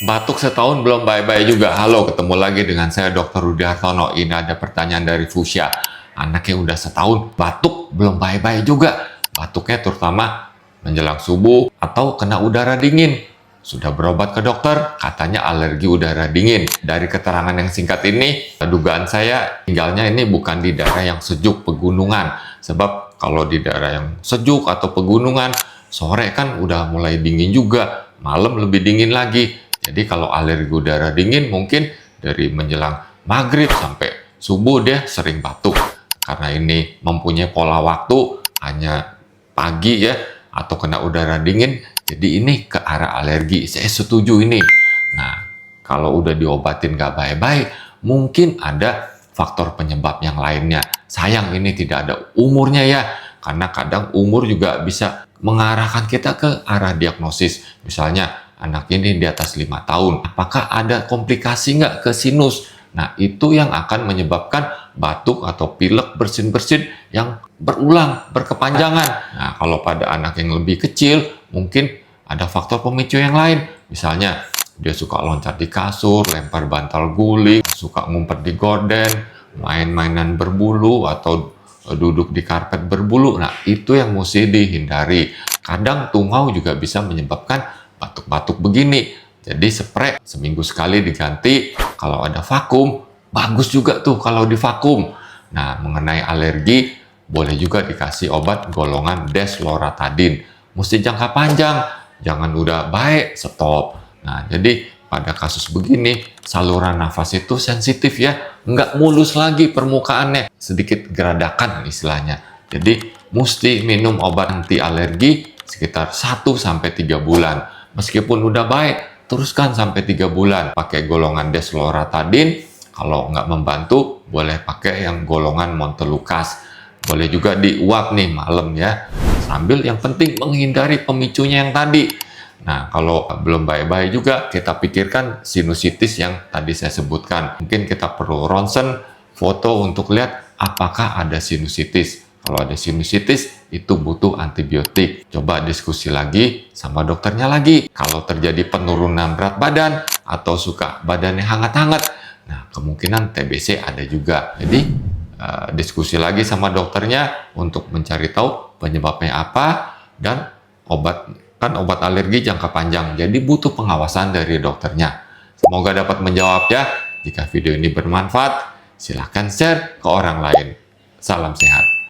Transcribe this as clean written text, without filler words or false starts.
Batuk setahun belum bye-bye juga. Halo, ketemu lagi dengan saya Dr. Rudi Hartono. Ini ada pertanyaan dari Fusya. Anaknya udah setahun, batuk belum bye-bye juga. Batuknya terutama menjelang subuh atau kena udara dingin. Sudah berobat ke dokter, katanya alergi udara dingin. Dari keterangan yang singkat ini, dugaan saya tinggalnya ini bukan di daerah yang sejuk pegunungan. Sebab kalau di daerah yang sejuk atau pegunungan, sore kan udah mulai dingin juga, malam lebih dingin lagi. Jadi kalau alergi udara dingin mungkin dari menjelang maghrib sampai subuh dia sering batuk. Karena ini mempunyai pola waktu hanya pagi ya atau kena udara dingin. Jadi ini ke arah alergi. Saya setuju ini. Nah, kalau udah diobatin gak baik-baik, mungkin ada faktor penyebab yang lainnya. Sayang ini tidak ada umurnya ya. Karena kadang umur juga bisa mengarahkan kita ke arah diagnosis. Misalnya, anak ini di atas 5 tahun. Apakah ada komplikasi nggak ke sinus? Nah, itu yang akan menyebabkan batuk atau pilek bersin-bersin yang berulang, berkepanjangan. Nah, kalau pada anak yang lebih kecil, mungkin ada faktor pemicu yang lain. Misalnya, dia suka loncat di kasur, lempar bantal guling, suka ngumpet di gorden, main-mainan berbulu, atau duduk di karpet berbulu. Nah, itu yang mesti dihindari. Kadang tungau juga bisa menyebabkan batuk-batuk begini. Jadi spray seminggu sekali diganti. Kalau ada vakum, bagus juga tuh kalau di vakum. Nah, mengenai alergi, boleh juga dikasih obat golongan desloratadin. Mesti jangka panjang, jangan udah baik, stop. Nah, jadi pada kasus begini, saluran nafas itu sensitif ya. Nggak mulus lagi permukaannya, sedikit geradakan istilahnya. Jadi, mesti minum obat anti alergi sekitar 1-3 bulan. Meskipun udah baik, teruskan sampai 3 bulan. Pakai golongan desloratadin. Kalau nggak membantu, boleh pakai yang golongan montelukast. Boleh juga diuap nih malam ya. Sambil yang penting menghindari pemicunya yang tadi. Nah, kalau belum baik-baik juga, kita pikirkan sinusitis yang tadi saya sebutkan. Mungkin kita perlu ronsen, foto untuk lihat apakah ada sinusitis. Kalau ada sinusitis, itu butuh antibiotik. Coba diskusi lagi sama dokternya lagi. Kalau terjadi penurunan berat badan atau suka badannya hangat-hangat, nah kemungkinan TBC ada juga. Jadi diskusi lagi sama dokternya untuk mencari tahu penyebabnya apa dan obat alergi jangka panjang. Jadi butuh pengawasan dari dokternya. Semoga dapat menjawab ya. Jika video ini bermanfaat, silahkan share ke orang lain. Salam sehat.